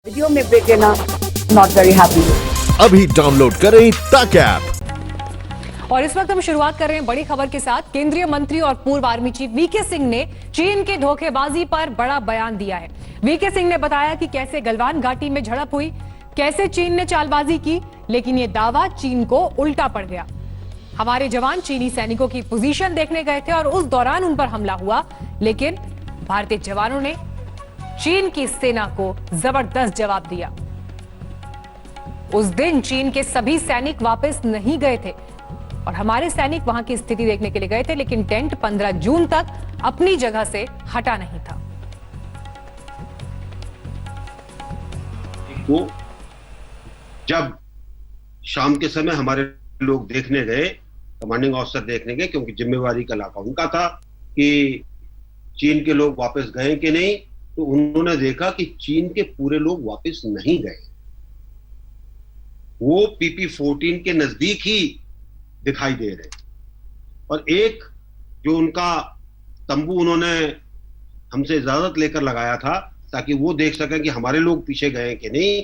Video में break लेना not very happy. अभी डाउनलोड करें तक ऐप। और इस वक्त हम शुरुआत कर रहे हैं बड़ी खबर के साथ। केंद्रीय मंत्री और पूर्व आर्मी चीफ वीके सिंह ने चीन के धोखेबाजी पर बड़ा बयान दिया है। वीके सिंह ने बताया कि कैसे गलवान घाटी में झड़प हुई, कैसे चीन ने चालबाजी की, लेकिन यह दावा चीन को उल्टा पड़ गया। हमारे जवान चीनी सैनिकों की पोजीशन देखने गए थे और उस दौरान उन पर हमला हुआ, लेकिन भारतीय जवानों ने चीन की सेना को जबरदस्त जवाब दिया। उस दिन चीन के सभी सैनिक वापस नहीं गए थे और हमारे सैनिक वहां की स्थिति देखने के लिए गए थे, लेकिन टेंट 15 जून तक अपनी जगह से हटा नहीं था। वो जब शाम के समय हमारे लोग देखने गए, कमांडिंग ऑफिसर देखने गए, क्योंकि जिम्मेवारी का इलाका उनका था कि चीन के लोग वापस गए कि नहीं, तो उन्होंने देखा कि चीन के पूरे लोग वापस नहीं गए। वो PP-14 के नजदीक ही दिखाई दे रहे। और एक जो उनका तंबू उन्होंने हमसे इजाजत लेकर लगाया था ताकि वो देख सकें कि हमारे लोग पीछे गए कि नहीं,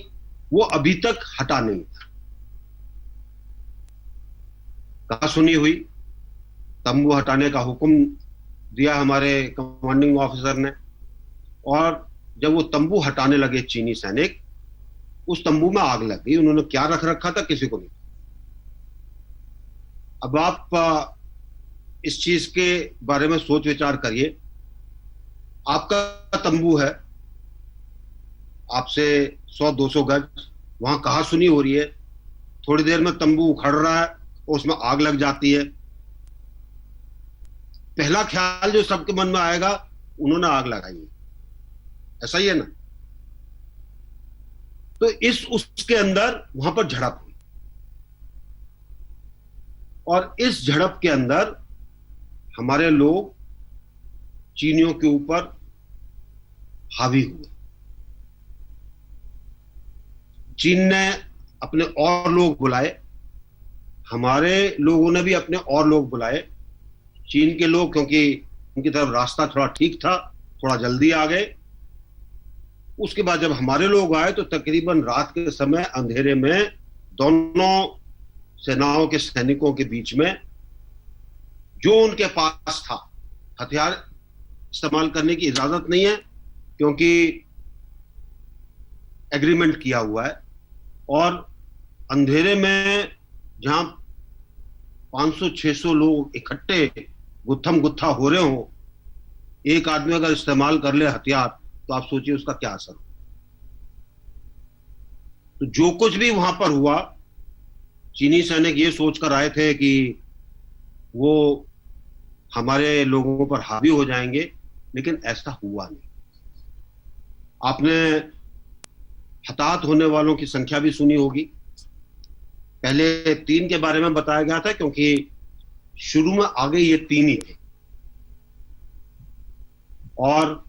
वो अभी तक हटा नहीं था। कहा सुनी हुई, तंबू हटाने का हुक्म दिया हमारे कमांडिंग ऑफिसर ने, और जब वो तंबू हटाने लगे चीनी सैनिक, उस तंबू में आग लग गई। उन्होंने क्या रख रखा था किसी को नहीं। अब आप इस चीज के बारे में सोच विचार करिए। आपका तंबू है, आपसे 100-200 गज, वहां कहा सुनी हो रही है, थोड़ी देर में तंबू उखड़ रहा है और उसमें आग लग जाती है। पहला ख्याल जो सबके मन में आएगा, उन्होंने आग लगाई है, ऐसा ही है ना। तो उसके अंदर वहां पर झड़प हुई, और इस झड़प के अंदर हमारे लोग चीनियों के ऊपर हावी हुए। चीन ने अपने और लोग बुलाए, हमारे लोगों ने भी अपने और लोग बुलाए। चीन के लोग, क्योंकि उनकी तरफ रास्ता थोड़ा ठीक था, थोड़ा जल्दी आ गए। उसके बाद जब हमारे लोग आए तो तकरीबन रात के समय अंधेरे में दोनों सेनाओं के सैनिकों के बीच में जो उनके पास था, हथियार इस्तेमाल करने की इजाजत नहीं है क्योंकि एग्रीमेंट किया हुआ है, और अंधेरे में जहां 500-600 लोग इकट्ठे गुत्थम गुत्था हो रहे हो, एक आदमी अगर इस्तेमाल कर ले हथियार, तो आप सोचिए उसका क्या असर हो। तो जो कुछ भी वहां पर हुआ, चीनी सैनिक ये सोचकर आए थे कि वो हमारे लोगों पर हावी हो जाएंगे, लेकिन ऐसा हुआ नहीं। आपने हताहत होने वालों की संख्या भी सुनी होगी। पहले 3 के बारे में बताया गया था क्योंकि शुरू में आगे ये 3 ही थे, और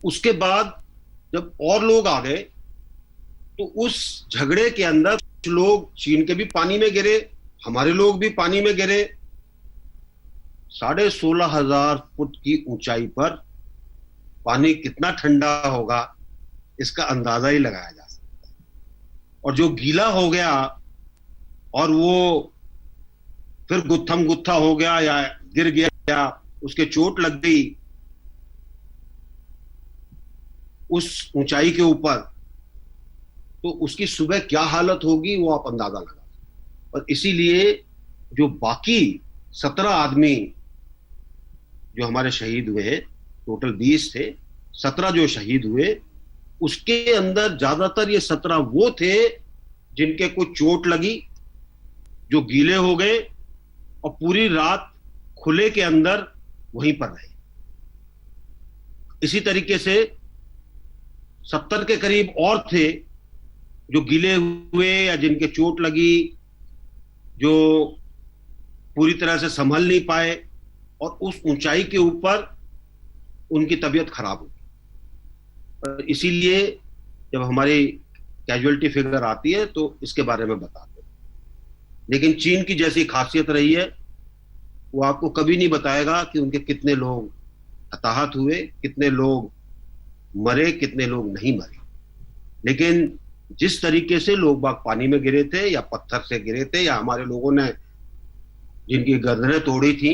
उसके बाद जब और लोग आ गए तो उस झगड़े के अंदर कुछ लोग चीन के भी पानी में गिरे, हमारे लोग भी पानी में गिरे। 16,500 फुट की ऊंचाई पर पानी कितना ठंडा होगा इसका अंदाजा ही लगाया जा सकता है। और जो गीला हो गया और वो फिर गुत्थम गुत्था हो गया या गिर गया या उसके चोट लग गई उस ऊंचाई के ऊपर, तो उसकी सुबह क्या हालत होगी वो आप अंदाजा लगा। और इसीलिए जो बाकी 17 आदमी जो हमारे शहीद हुए, टोटल 20 थे, 17 जो शहीद हुए, उसके अंदर ज्यादातर ये 17 वो थे जिनके कुछ चोट लगी, जो गीले हो गए और पूरी रात खुले के अंदर वहीं पर रहे। इसी तरीके से 70 के करीब और थे जो गिले हुए या जिनके चोट लगी, जो पूरी तरह से संभल नहीं पाए, और उस ऊंचाई के ऊपर उनकी तबीयत खराब हुई। इसीलिए जब हमारी कैजुअलिटी फिगर आती है तो इसके बारे में बताते हैं। लेकिन चीन की जैसी खासियत रही है, वो आपको कभी नहीं बताएगा कि उनके कितने लोग हताहत हुए, कितने लोग मरे, कितने लोग नहीं मरे, लेकिन जिस तरीके से लोग बाग पानी में गिरे थे या पत्थर से गिरे थे या हमारे लोगों ने जिनकी गर्दनें तोड़ी थी,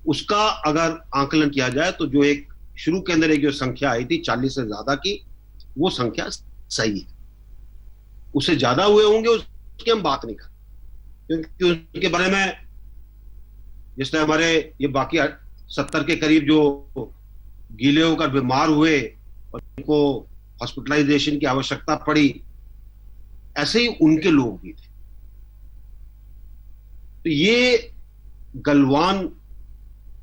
उसका अगर आंकलन किया जाए तो जो एक शुरू के अंदर एक जो संख्या आई थी 40 से ज्यादा की, वो संख्या सही है। उससे ज्यादा हुए होंगे उसकी हम बात नहीं करते, क्योंकि उनके बारे में जिस तरह हमारे ये बाकी 70 के करीब जो गीले होकर बीमार हुए और उनको हॉस्पिटलाइजेशन की आवश्यकता पड़ी, ऐसे ही उनके लोग भी थे। तो ये गलवान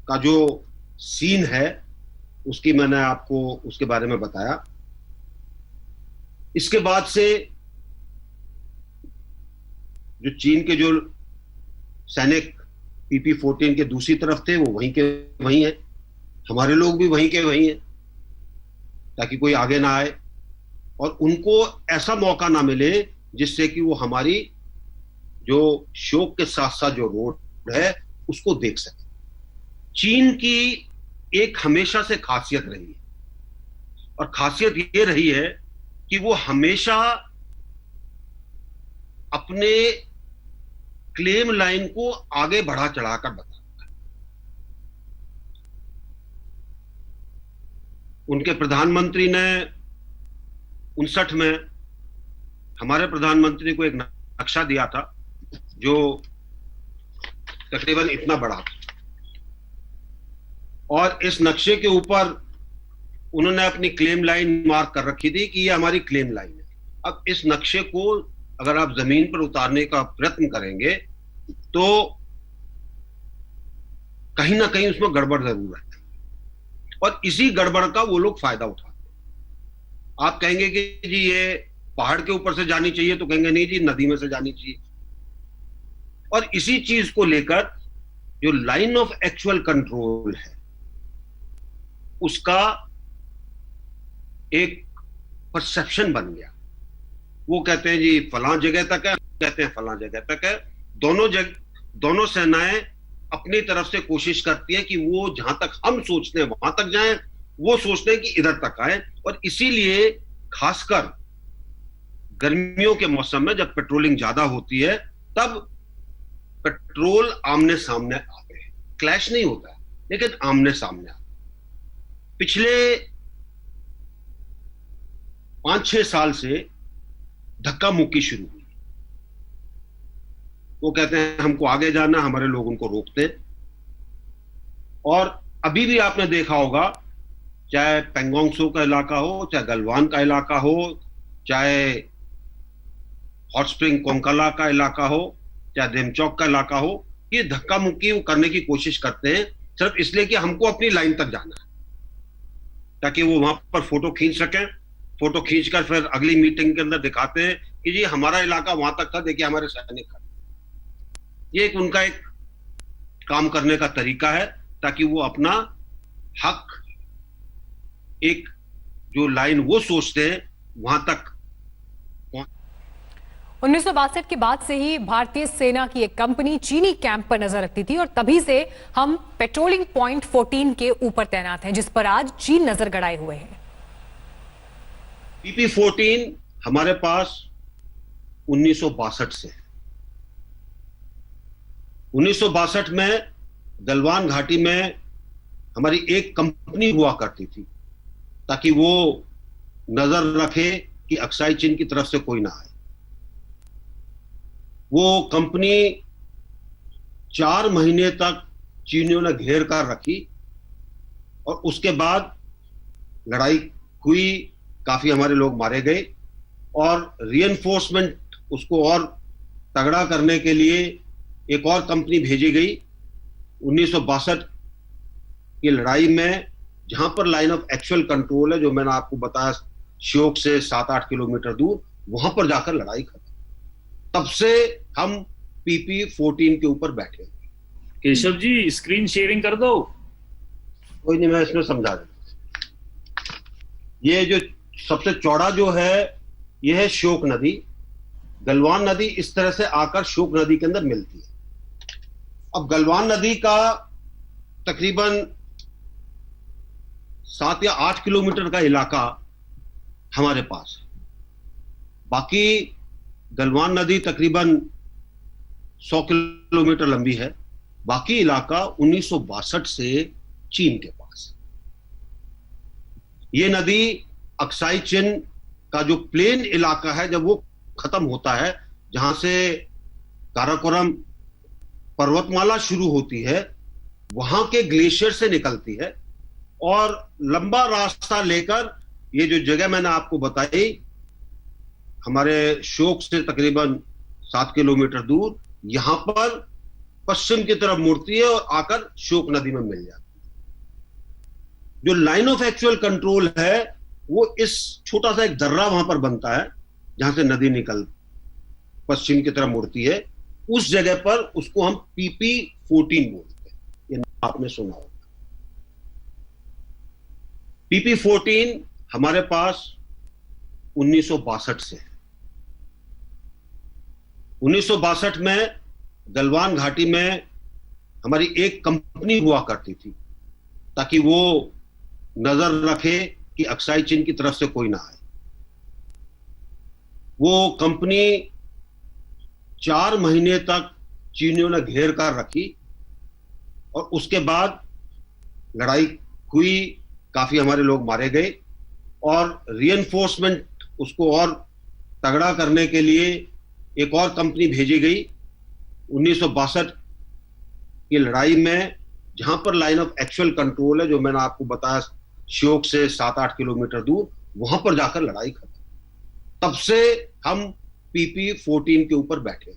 का जो सीन है उसकी मैंने आपको उसके बारे में बताया। इसके बाद से जो चीन के जो सैनिक PP-14 के दूसरी तरफ थे वो वहीं के वहीं हैं, हमारे लोग भी वहीं के वहीं हैं, ताकि कोई आगे ना आए और उनको ऐसा मौका ना मिले जिससे कि वो हमारी जो शोक के साथ साथ जो रोड है उसको देख सके। चीन की एक हमेशा से खासियत रही है और खासियत ये रही है कि वो हमेशा अपने क्लेम लाइन को आगे बढ़ा चढ़ाकर बताता है। उनके प्रधानमंत्री ने 59 में हमारे प्रधानमंत्री को एक नक्शा दिया था जो तकरीबन इतना बड़ा था और इस नक्शे के ऊपर उन्होंने अपनी क्लेम लाइन मार्क कर रखी थी कि ये हमारी क्लेम लाइन है। अब इस नक्शे को अगर आप जमीन पर उतारने का प्रयत्न करेंगे तो कहीं ना कहीं उसमें गड़बड़ जरूर है और इसी गड़बड़ का वो लोग फायदा उठाते हैं। आप कहेंगे कि जी ये पहाड़ के ऊपर से जानी चाहिए, तो कहेंगे नहीं जी नदी में से जानी चाहिए। और इसी चीज को लेकर जो लाइन ऑफ एक्चुअल कंट्रोल है उसका एक परसेप्शन बन गया। वो कहते हैं जी फलां जगह तक है, कहते हैं फलां जगह तक है। दोनों सेनाएं अपनी तरफ से कोशिश करती हैं कि वो जहां तक हम सोचते हैं वहां तक जाएं, वो सोचते हैं कि इधर तक आए। और इसीलिए खासकर गर्मियों के मौसम में जब पेट्रोलिंग ज्यादा होती है तब पेट्रोल आमने सामने आते हैं, क्लैश नहीं होता लेकिन आमने सामने आते। पिछले 5-6 साल से धक्का मुक्की शुरू हुई। वो कहते हैं हमको आगे जाना, हमारे लोग उनको रोकते हैं। और अभी भी आपने देखा होगा, चाहे पेंगोंग त्सो का इलाका हो, चाहे गलवान का इलाका हो, चाहे हॉट स्प्रिंग कोंकाला का इलाका हो, चाहे देमचौक का इलाका हो, ये धक्का मुक्की वो करने की कोशिश करते हैं सिर्फ इसलिए कि हमको अपनी लाइन तक जाना है, ताकि वो वहां पर फोटो खींच सकें। फोटो खींचकर फिर अगली मीटिंग के अंदर दिखाते हैं कि जी हमारा इलाका वहां तक था, देखिए हमारे सैनिक खड़े। ये एक उनका एक काम करने का तरीका है ताकि वो अपना हक, एक जो लाइन वो सोचते हैं वहां तक। 1962 के बाद से ही भारतीय सेना की एक कंपनी चीनी कैंप पर नजर रखती थी और तभी से हम पेट्रोलिंग पॉइंट 14 के ऊपर तैनात हैं, जिस पर आज चीन नजर गड़ाए हुए हैं। PP-14 हमारे पास 1962 से है। 1962 में गलवान घाटी में हमारी एक कंपनी हुआ करती थी ताकि वो नजर रखे कि अक्साई चीन की तरफ से कोई ना आए। वो कंपनी 4 महीने तक चीनियों ने घेर कर रखी और उसके बाद लड़ाई हुई, काफी हमारे लोग मारे गए और रीएनफोर्समेंट उसको और तगड़ा करने के लिए एक और कंपनी भेजी गई। 1962 की लड़ाई में जहां पर लाइन ऑफ एक्चुअल कंट्रोल है, जो मैंने आपको बताया श्योक से 7-8 किलोमीटर दूर, वहां पर जाकर लड़ाई खत्म। तब से हम PP-14 के ऊपर बैठे। केशव जी स्क्रीन शेयरिंग कर दो। कोई नहीं, मैं इसमें समझा देता। ये जो सबसे चौड़ा जो है ये है श्योक नदी। गलवान नदी इस तरह से आकर श्योक नदी के अंदर मिलती है। अब गलवान नदी का तकरीबन 7 या 8 किलोमीटर का इलाका हमारे पास है। बाकी गलवान नदी तकरीबन 100 किलोमीटर लंबी है। बाकी इलाका 1962 से चीन के पास है। ये नदी अक्साई चिन का जो प्लेन इलाका है, जब वो खत्म होता है, जहां से काराकोरम पर्वतमाला शुरू होती है, वहां के ग्लेशियर से निकलती है और लंबा रास्ता लेकर ये जो जगह मैंने आपको बताई, हमारे श्योक से तकरीबन 7 किलोमीटर दूर, यहां पर पश्चिम की तरफ मुड़ती है और आकर श्योक नदी में मिल जाती है। जो लाइन ऑफ एक्चुअल कंट्रोल है वो इस छोटा सा एक दर्रा वहां पर बनता है जहां से नदी निकल पश्चिम की तरफ मुड़ती है। उस जगह पर उसको हम PP14 बोलते हैं। ये नाम आपने सुना होगा। PP14 हमारे पास 1962 से है। 1962 में गलवान घाटी में हमारी एक कंपनी हुआ करती थी ताकि वो नजर रखे कि अक्साई चीन की तरफ से कोई ना आए। वो कंपनी 4 महीने तक चीनियों ने घेर कर रखी और उसके बाद लड़ाई हुई, काफी हमारे लोग मारे गए और रीएनफोर्समेंट उसको और तगड़ा करने के लिए एक और कंपनी भेजी गई। 1962 की लड़ाई में जहां पर लाइन ऑफ एक्चुअल कंट्रोल है, जो मैंने आपको बताया श्योक से 7-8 किलोमीटर दूर, वहां पर जाकर लड़ाई खत्म। तब से हम PP14 के ऊपर बैठे।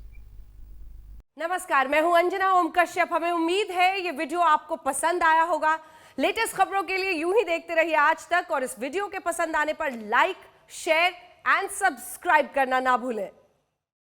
नमस्कार, मैं हूं अंजना ओम कश्यप। हमें उम्मीद है ये वीडियो आपको पसंद आया होगा। लेटेस्ट खबरों के लिए यूं ही देखते रहिए आज तक और इस वीडियो के पसंद आने पर लाइक, शेयर एंड सब्सक्राइब करना ना भूलें।